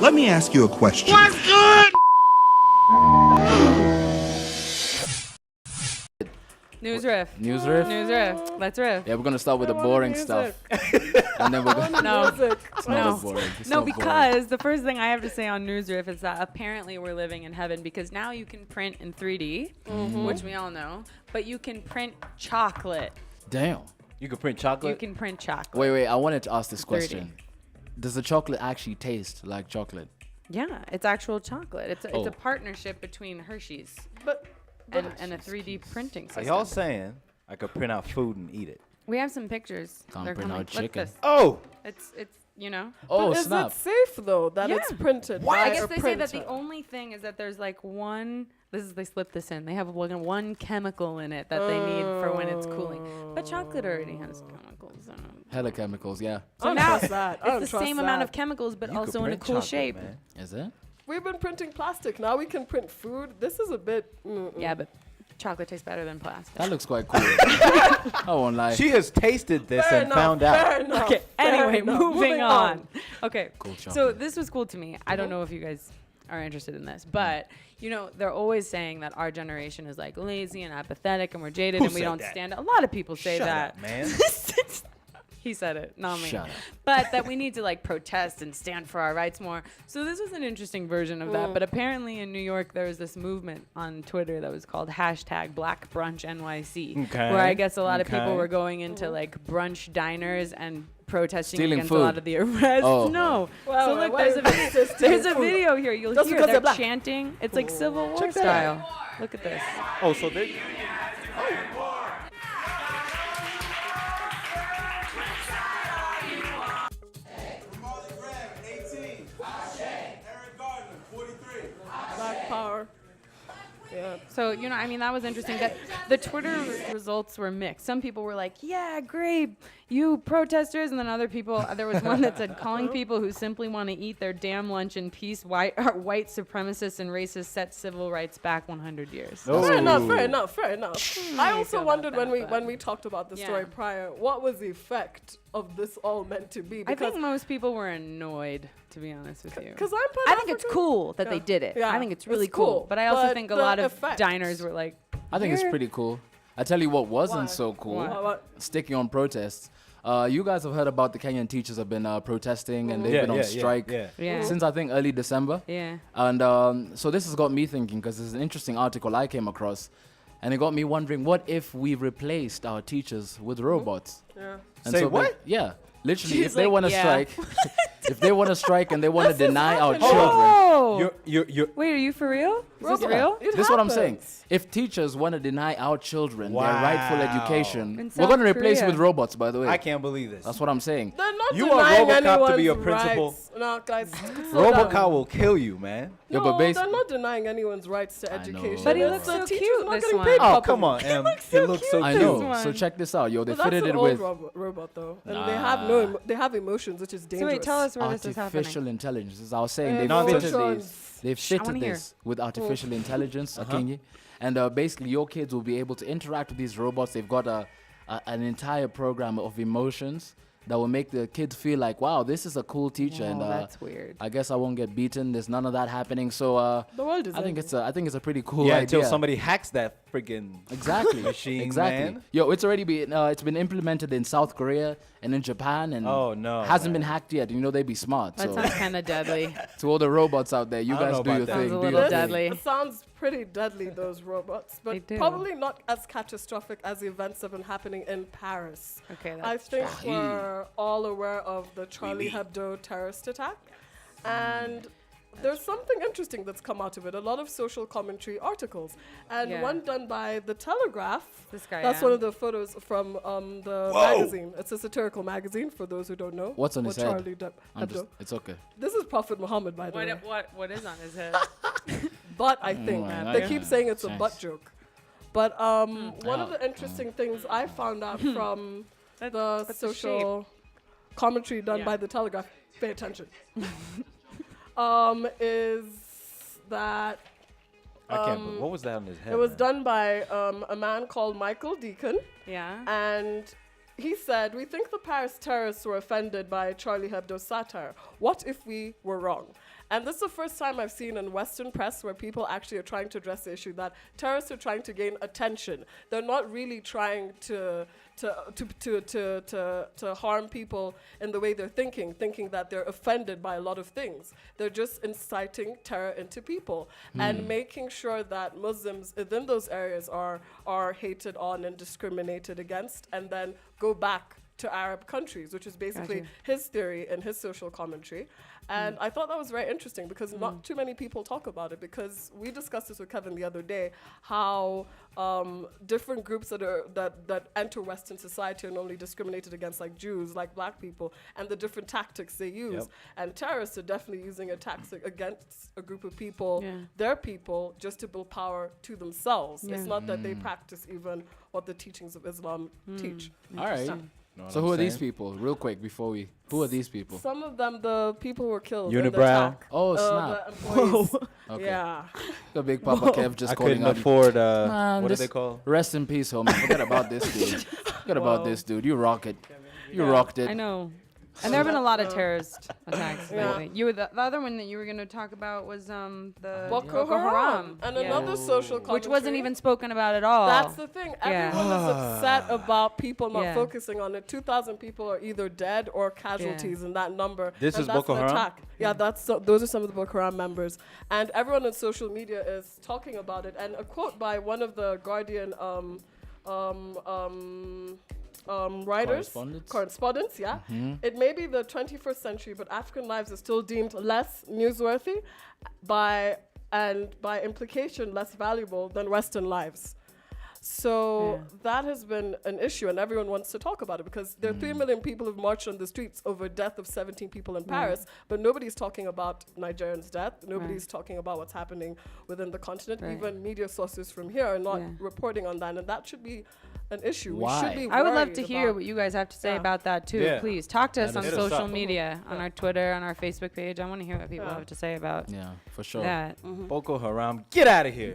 Let me ask you a question. What's good? News riff. News riff? News riff. Let's riff. Yeah, we're gonna start with the boring stuff. And then we're gonna No. It's not No. as boring. It's No, not boring. because the first thing I have to say on News Riff is that apparently we're living in heaven because now you can print in 3D, which we all know, but you can print chocolate. Damn. You can print chocolate. You can print chocolate. Wait, I wanted to ask this 3D. question. Does the chocolate actually taste like chocolate? Yeah, it's actual chocolate. It's Oh. a partnership between Hershey's But and a 3D printing Are system. y'all saying I could print out food and eat it? We have some pictures. Can't They're print coming. out Look chicken. this. Oh, It's you know. Oh, but is snap. it safe though that it's Yeah. printed? I by guess a they say that printer? the only thing is that there's like one. They slipped this in. They have one chemical in it that they need for when it's cooling. But chocolate already has chemicals in it. Hella chemicals, yeah. I don't now trust that. I don't It's the trust same amount that. of chemicals, but you could also in a print cool chocolate, shape. man. Is it? We've been printing plastic. Now we can print food. This is a bit. Yeah, but chocolate tastes better than plastic. That looks quite cool. I won't lie. She has tasted this Fair and enough, found out. Fair enough, Okay. fair Anyway, enough. moving on. Okay. Cool So chocolate. this was cool to me. I don't know if you guys are interested in this, but they're always saying that our generation is like lazy and apathetic and we're jaded Who and we said don't that? stand. A lot of people say Shut that. up, man. He said it, not me. Shut up. But that we need to like protest and stand for our rights more. So this was an interesting version of that. But apparently in New York, there was this movement on Twitter that was called #BlackBrunchNYC, Okay. where I guess a lot of people Okay. were going into like brunch diners and protesting Stealing against a lot food. of the arrests. Oh. No. Well, so look, why there's a is this there's a stealing food? video here. You'll Just hear because they're they're black. chanting. It's like Civil War Check that out. style. Look at this. Oh, so they. Black power. Yeah. So, I mean, that was interesting. That the Twitter results were mixed. Some people were like, yeah, great, you protesters. And then other people, there was one that said, calling people who simply want to eat their damn lunch in peace, white supremacists and racists set civil rights back 100 years. Oh. Fair enough. Fair enough. Fair enough. I feel also about wondered that, when but- we talked about the Yeah. story prior, what was the effect of this all meant to be? I think most people were annoyed, to be honest with you. because I'm part I think it's African. cool that they Yeah. did it. Yeah, I think it's really it's cool. cool, But I also but think a the lot of effect- diners were like, I think it's "You're-" pretty cool. I tell you what wasn't Why? so cool. What? Sticking on protests. You guys have heard about the Kenyan teachers have been protesting and they've Yeah, been on yeah, strike yeah. Yeah. since I think early December. Yeah. And so this has got me thinking because there's an interesting article I came across, and it got me wondering, what if we replaced our teachers with robots? Yeah. And Say so what? Yeah, literally, She's if they like, want to yeah. strike, if they want to strike and they want to deny our happening. children. Oh! You're. Wait, are you for real? Is this Robot. real? It This is what I'm saying. happens. If teachers want to deny our children their rightful Wow. education, In we're going to South replace it Korea. with robots, by the way. I can't believe this. That's what I'm saying. They're not You want denying RoboCop to be your anyone's principal? rights. No, guys. slow down. RoboCop will kill you, man. Yeah, No, but they're not denying anyone's rights to I know. education. But he It's looks the so teachers cute, not this getting one. paid Oh, properly. come on, Em. He looks so I cute. know. one. So check this out, yo. They But that's fitted an it old with robot though, and they have they have emotions, which is So dangerous. wait, tell us where this is happening. artificial intelligence. As I was saying, Yeah, they've no, fitted emotions. this. They've Shh, I wanna fitted hear. this with artificial intelligence, Akinyi. And basically, your kids will be able to interact with these robots. They've got an entire program of emotions that will make the kids feel like, wow, this is a cool teacher. Oh, And that's weird. I guess I won't get beaten. There's none of that happening. So The world is I think ending. it's a pretty cool Yeah, idea. until somebody hacks that freaking Exactly. machine, exactly. man. Yo, it's already been it's been implemented in South Korea and in Japan, and Oh, no, hasn't man. been hacked yet. You know, they be smart. That So sounds kind of deadly. to all the robots out there, you I don't guys know do about your that. thing. Sounds a do little your deadly. thing. It sounds pretty deadly, those robots, They but do. probably not as catastrophic as the events that have been happening in Paris. Okay, I that's think true. we're all aware of the Charlie Hebdo terrorist attack, and there's something interesting that's come out of it. A lot of social commentary articles, and Yeah. one done by The Telegraph. This guy, That's yeah. one of the photos from the magazine. It's a satirical magazine, for those who don't know. What's on his head? Charlie I'm Hebdo. just, it's okay. This is Prophet Muhammad, by the way. What is on his head? But I think my they God. keep saying it's a Nice. butt joke. But one of Oh. the interesting things I found out from the But the social commentary done Yeah. by the Telegraph, pay attention, is that I can't. believe what was that on his head? it was man? done by a man called Michael Deacon, Yeah. and he said, "We think the Paris terrorists were offended by Charlie Hebdo's satire. What if we were wrong?" And this is the first time I've seen in Western press where people actually are trying to address the issue that terrorists are trying to gain attention. They're not really trying to harm people in the way they're thinking that they're offended by a lot of things. They're just inciting terror into people and making sure that Muslims within those areas are hated on and discriminated against, and then go back to Arab countries, which is basically his theory and his social commentary. And I thought that was very interesting because not too many people talk about it, because we discussed this with Kevin the other day, how different groups that enter Western society are normally discriminated against, like Jews, like black people, and the different tactics they use. And terrorists are definitely using a tactic against a group of people, their people, just to build power to themselves. It's not that they practice even what the teachings of Islam teach. All right. So who are these people? Real quick before we, who are these people? Some of them, the people who were killed in the Unibrow. attack. Oh, The snap. employees. Okay. Yeah. The big Papa Kev just I calling couldn't out. afford, Man, what do this- they call? Rest in peace, homie. Forget about this dude. Forget about Wow. this dude. You rock it. You Yeah. rocked it. I know. And there have been a lot of terrorist attacks Yeah. lately. You were the other one that you were going to talk about was the Boko Haram. And Yeah. another social commentary. Which wasn't even spoken about at all. That's the thing. Yeah. Everyone is upset about people not Yeah. focusing on it. 2,000 people are either dead or casualties in that number. This And is that's Boko an Haram? attack. Yeah, those are some of the Boko Haram members. And everyone on social media is talking about it. And a quote by one of the Guardian writers, correspondents, yeah. It may be the 21st century, but African lives are still deemed less newsworthy by implication less valuable than Western lives. So that has been an issue, and everyone wants to talk about it because there are 3 million people who've marched on the streets over death of 17 people in Paris, but nobody's talking about Nigerians' death. Nobody's talking about what's happening within the continent. Even media sources from here are not reporting on that, and that should be an issue. Why? We should be I would love worried to hear about- what you guys have to say Yeah. about that too. Yeah. Please talk to us on Hit us social up. media, on our Twitter, on our Facebook page. I want to hear what people Yeah. have to say about Yeah, for sure. that. Boko Haram, get out of here.